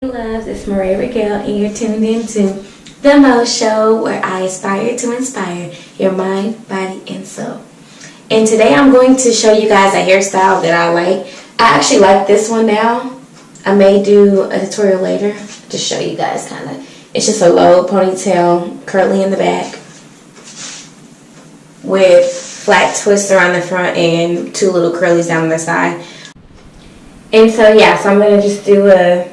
Loves, it's Marie Rigel, and you're tuned into The Mo Show, where I aspire to inspire your mind, body, and soul. And today I'm going to show you guys a hairstyle that I like. I actually like this one now. I may do a tutorial later to show you guys kind of. It's just a low ponytail, curly in the back, with flat twists around the front and two little curlies down the side. And so yeah, so I'm going to just do a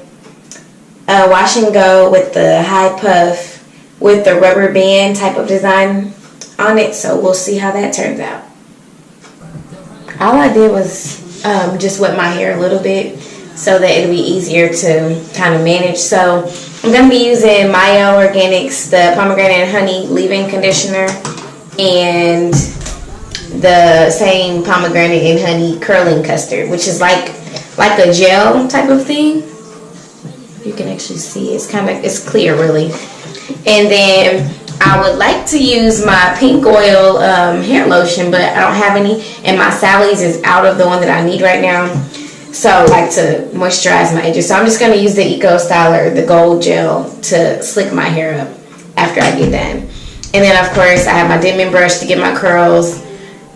wash and go with the high puff with the rubber band type of design on it, so we'll see how that turns out. All I did was just wet my hair a little bit so that it'll be easier to kind of manage. So I'm going to be using Mayo Organics, the pomegranate and honey leave-in conditioner, and the same pomegranate and honey curling custard, which is like a gel type of thing. You can actually see it's clear really. And then I would like to use my pink oil hair lotion, but I don't have any, and my Sally's is out of the one that I need right now. So I like to moisturize my edges. So I'm just going to use the Eco Styler, the gold gel, to slick my hair up after I get done. And then of course I have my Denman brush to get my curls,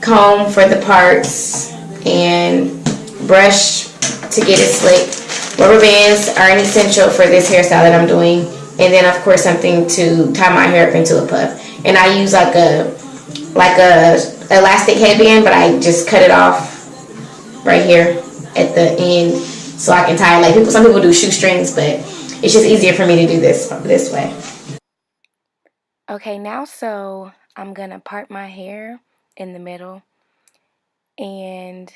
comb for the parts, and brush to get it slick. Rubber bands are an essential for this hairstyle that I'm doing, and then of course something to tie my hair up into a puff. And I use like a elastic headband, but I just cut it off right here at the end so I can tie it like some people do shoestrings, but it's just easier for me to do this way. Okay, now so I'm gonna part my hair in the middle, and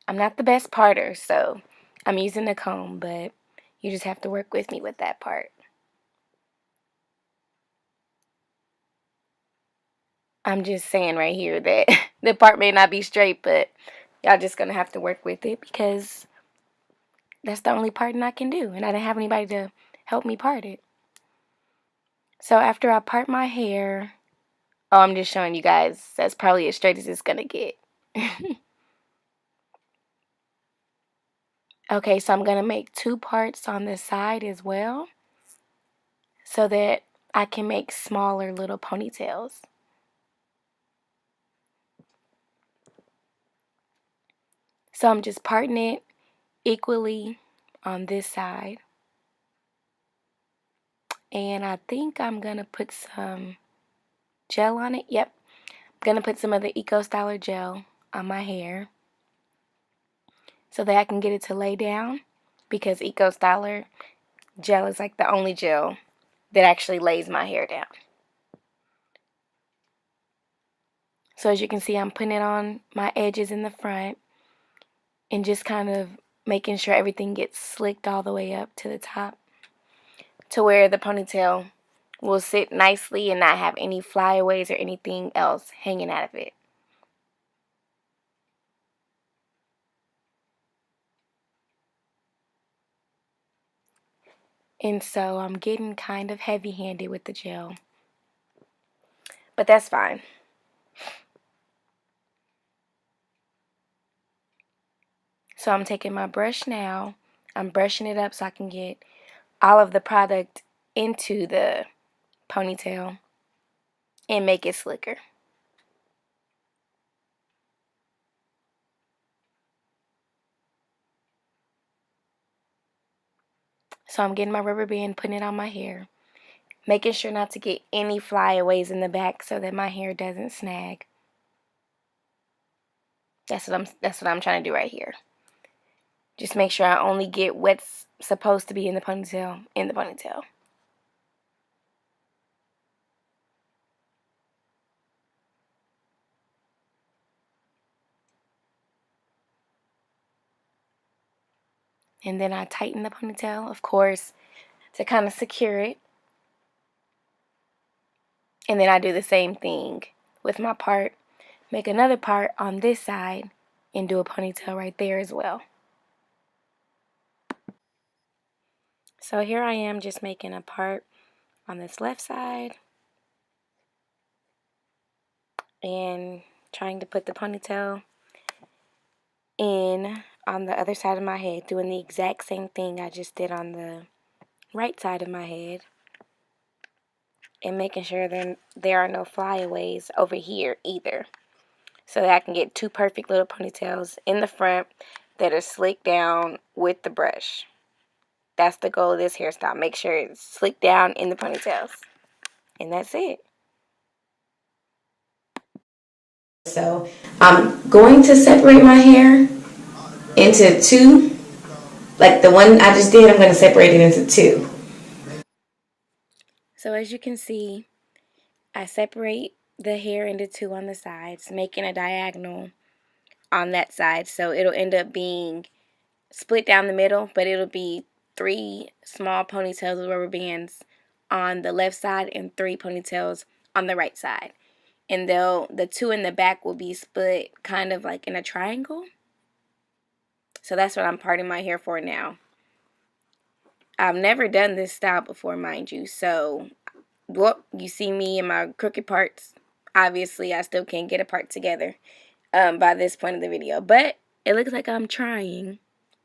I'm not the best parter, so I'm using a comb, but you just have to work with me with that part. I'm just saying right here that the part may not be straight, but y'all just gonna have to work with it because that's the only parting I can do, and I didn't have anybody to help me part it. So after I part my hair, oh, I'm just showing you guys, that's probably as straight as it's gonna get. Okay, so I'm gonna make two parts on this side as well so that I can make smaller little ponytails. So I'm just parting it equally on this side. And I think I'm going to put some gel on it. Yep. I'm going to put some of the Eco Styler gel on my hair so that I can get it to lay down, because Eco Styler gel is like the only gel that actually lays my hair down. So as you can see, I'm putting it on my edges in the front and just kind of making sure everything gets slicked all the way up to the top to where the ponytail will sit nicely and not have any flyaways or anything else hanging out of it. And so I'm getting kind of heavy-handed with the gel, but that's fine. So I'm taking my brush now, I'm brushing it up so I can get all of the product into the ponytail and make it slicker. So I'm getting my rubber band, putting it on my hair, making sure not to get any flyaways in the back so that my hair doesn't snag. That's what I'm trying to do right here. Just make sure I only get what's supposed to be in the ponytail in the ponytail. And then I tighten the ponytail, of course, to kind of secure it. And then I do the same thing with my part. Make another part on this side and do a ponytail right there as well. So here I am just making a part on this left side and trying to put the ponytail in on the other side of my head, doing the exact same thing I just did on the right side of my head and making sure there are no flyaways over here either. So that I can get 2 perfect little ponytails in the front that are slicked down with the brush. That's the goal of this hairstyle. Make sure it's slicked down in the ponytails. And that's it. So I'm going to separate my hair into 2. Like the one I just did, I'm going to separate it into 2. So as you can see, I separate the hair into 2 on the sides, making a diagonal on that side. So it'll end up being split down the middle, but it'll be 3 small ponytails with rubber bands on the left side and 3 ponytails on the right side. And the 2 in the back will be split kind of like in a triangle. So that's what I'm parting my hair for now. I've never done this style before, mind you. So, well, you see me in my crooked parts. Obviously, I still can't get a part together by this point of the video. But it looks like I'm trying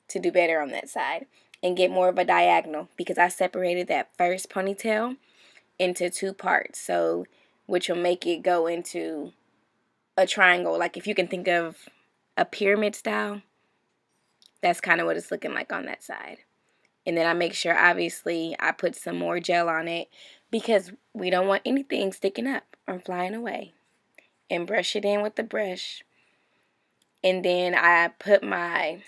to do better on that side and get more of a diagonal because I separated that first ponytail into 2 parts. So, which will make it go into a triangle. Like if you can think of a pyramid style, that's kind of what it's looking like on that side. And then I make sure, obviously, I put some more gel on it because we don't want anything sticking up or flying away. And brush it in with the brush. And then I put my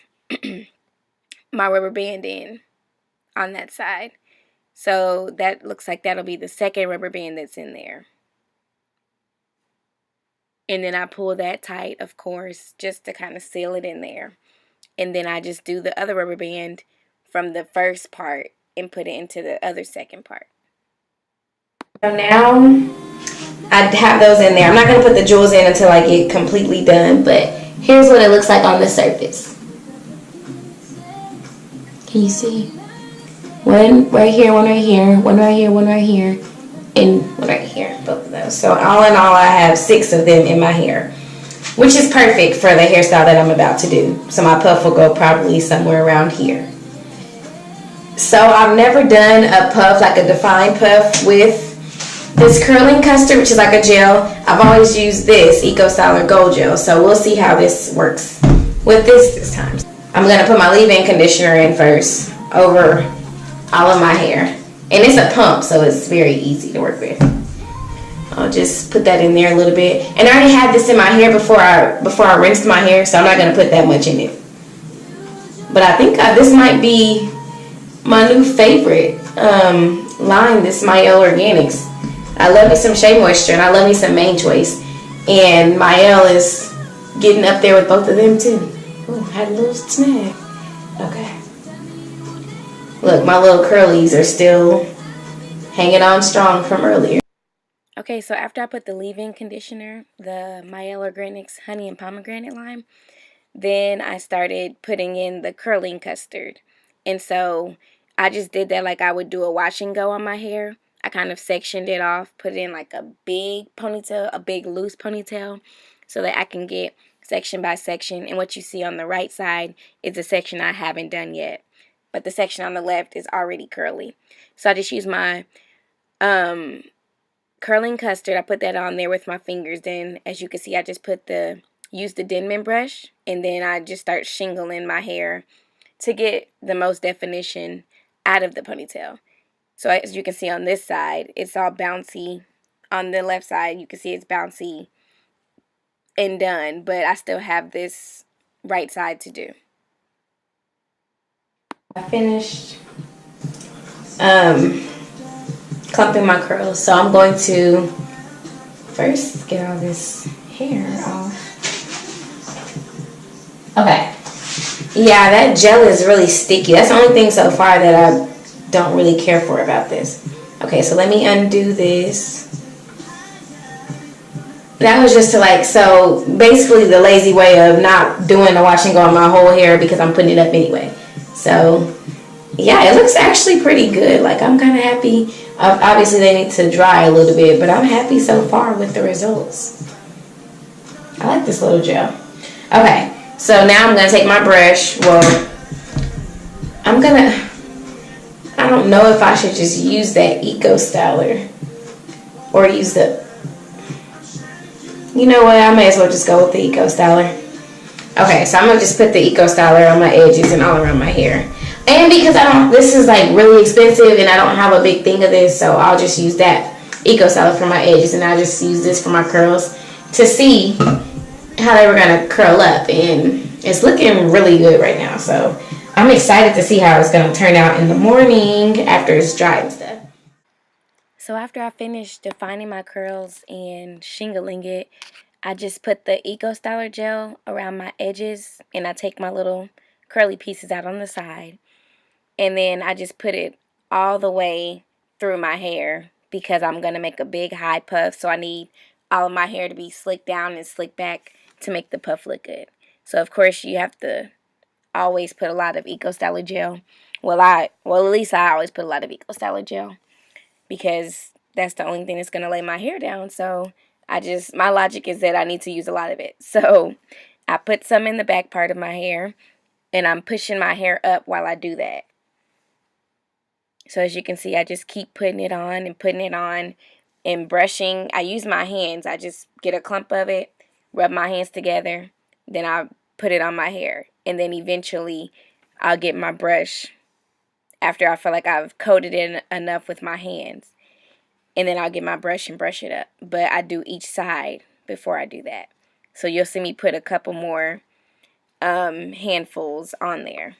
my rubber band in on that side. So that looks like that'll be the second rubber band that's in there. And then I pull that tight, of course, just to kind of seal it in there. And then I just do the other rubber band from the first part and put it into the other second part. So now I have those in there. I'm not going to put the jewels in until I get completely done, but here's what it looks like on the surface. Can you see? One right here, one right here, one right here, one right here, and one right here, both of those. So all in all, I have 6 of them in my hair, which is perfect for the hairstyle that I'm about to do. So my puff will go probably somewhere around here. So I've never done a puff, like a defined puff with this curling custard, which is like a gel. I've always used this Eco Styler Gold Gel. So we'll see how this works with this time. I'm going to put my leave-in conditioner in first over all of my hair. And it's a pump, so it's very easy to work with. I'll just put that in there a little bit. And I already had this in my hair before I rinsed my hair, so I'm not going to put that much in it. But I think this might be my new favorite line, this Mielle Organics. I love me some Shea Moisture, and I love me some Mane Choice. And Mielle is getting up there with both of them, too. Oh, had a little snag. Okay. Look, my little curlies are still hanging on strong from earlier. Okay, so after I put the leave-in conditioner, the Mielle Organics Honey and Pomegranate line, then I started putting in the curling custard. And so I just did that like I would do a wash and go on my hair. I kind of sectioned it off, put it in like a big ponytail, a big loose ponytail, so that I can get section by section. And what you see on the right side is the section I haven't done yet. But the section on the left is already curly. So I just use my curling custard. I put that on there with my fingers. Then, as you can see, I just use the Denman brush. And then I just start shingling my hair to get the most definition out of the ponytail. So as you can see on this side, it's all bouncy. On the left side, you can see it's bouncy and done. But I still have this right side to do. I finished clumping my curls, so I'm going to first get all this hair off. Okay. Yeah, that gel is really sticky. That's the only thing so far that I don't really care for about this. Okay, so let me undo this. That was just to so basically the lazy way of not doing a wash and go on my whole hair because I'm putting it up anyway. So, yeah, it looks actually pretty good. Like, I'm kind of happy. Obviously, they need to dry a little bit, but I'm happy so far with the results. I like this little gel. Okay, so now I'm going to take my brush. Well, I'm going to... I don't know if I should just use that Eco Styler or use the, you know what, I may as well just go with the Eco Styler. Okay, so I'm gonna just put the Eco Styler on my edges and all around my hair. And because this is like really expensive and I don't have a big thing of this, so I'll just use that Eco Styler for my edges and I'll just use this for my curls to see how they were gonna curl up. And it's looking really good right now, so I'm excited to see how it's gonna turn out in the morning after it's dry and stuff. So after I finished defining my curls and shingling it, I just put the Eco Styler gel around my edges and I take my little curly pieces out on the side. And then I just put it all the way through my hair because I'm going to make a big high puff. So I need all of my hair to be slicked down and slicked back to make the puff look good. So of course you have to always put a lot of Eco Styler gel. Well, at least I always put a lot of Eco Styler gel because that's the only thing that's going to lay my hair down. So my logic is that I need to use a lot of it. So I put some in the back part of my hair and I'm pushing my hair up while I do that. So as you can see, I just keep putting it on and putting it on and brushing. I use my hands. I just get a clump of it, rub my hands together, then I put it on my hair. And then eventually I'll get my brush after I feel like I've coated it enough with my hands. And then I'll get my brush and brush it up. But I do each side before I do that. So you'll see me put a couple more handfuls on there.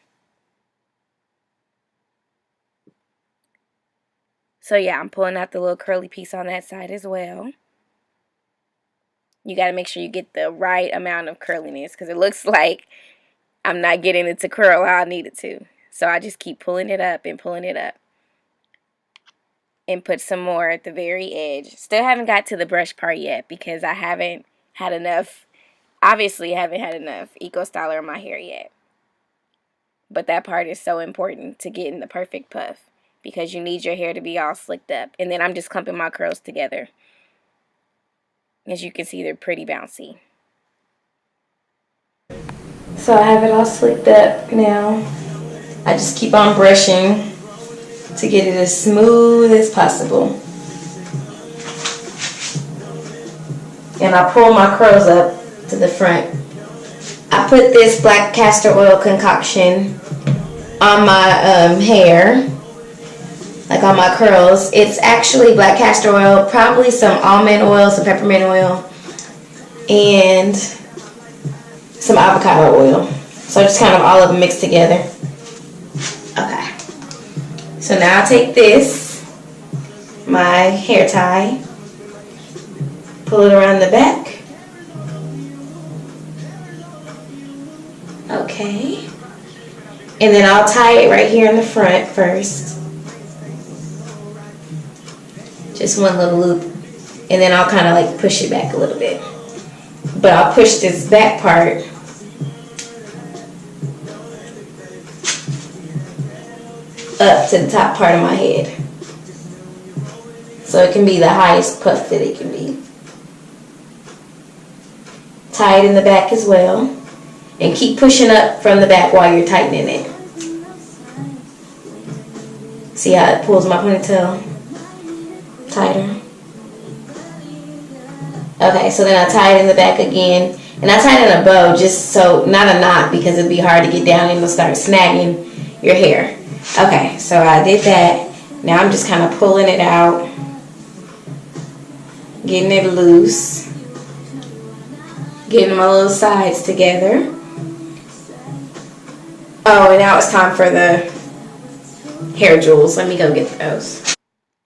So yeah, I'm pulling out the little curly piece on that side as well. You got to make sure you get the right amount of curliness because it looks like I'm not getting it to curl how I need it to. So I just keep pulling it up and pulling it up. And put some more at the very edge. Still haven't got to the brush part yet because I haven't had enough, obviously haven't had enough Eco Styler in my hair yet. But that part is so important to getting the perfect puff because you need your hair to be all slicked up. And then I'm just clumping my curls together. As you can see, they're pretty bouncy. So I have it all slicked up now. I just keep on brushing to get it as smooth as possible. And I pull my curls up to the front. I put this black castor oil concoction on my hair, like on my curls. It's actually black castor oil, probably some almond oil, some peppermint oil, and some avocado oil. So just kind of all of them mixed together. Okay. So now I take this, my hair tie, pull it around the back. Okay. And then I'll tie it right here in the front first. Just one little loop. And then I'll kind of like push it back a little bit. But I'll push this back part up to the top part of my head. So it can be the highest puff that it can be. Tie it in the back as well. And keep pushing up from the back while you're tightening it. See how it pulls my ponytail tighter? Okay, so then I tie it in the back again. And I tie it in a bow just so, not a knot because it'd be hard to get down and it'll start snagging your hair. Okay, so I did that. Now I'm just kind of pulling it out, getting it loose, getting my little sides together. Oh, and now it's time for the hair jewels. Let me go get those.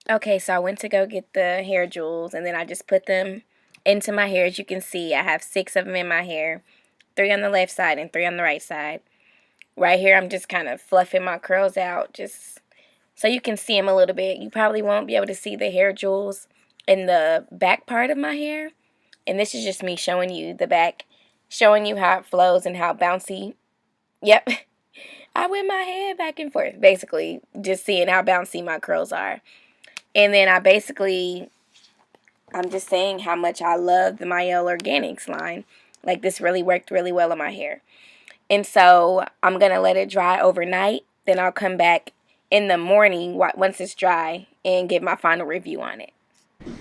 Okay, so I went to go get the hair jewels, and then I just put them into my hair. As you can see, I have 6 of them in my hair, 3 on the left side and 3 on the right side. Right here, I'm just kind of fluffing my curls out just so you can see them a little bit. You probably won't be able to see the hair jewels in the back part of my hair. And this is just me showing you the back, showing you how it flows and how bouncy. Yep. I whip my head back and forth, basically, just seeing how bouncy my curls are. And then I'm just saying how much I love the Mielle Organics line. Like, this really worked really well on my hair. And so I'm going to let it dry overnight. Then I'll come back in the morning once it's dry and give my final review on it.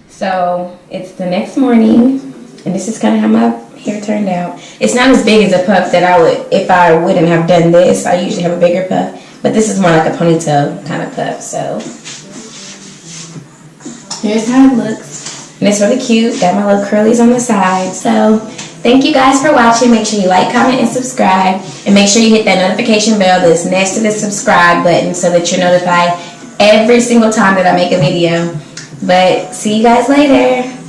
So it's the next morning, and this is kind of how my hair turned out. It's not as big as a puff that I would if I wouldn't have done this. I usually have a bigger puff, but this is more like a ponytail kind of puff. So here's how it looks, and it's really cute. Got my little curlies on the side. So thank you guys for watching. Make sure you like, comment, and subscribe, and make sure you hit that notification bell that's next to the subscribe button so that you're notified every single time that I make a video. But see you guys later.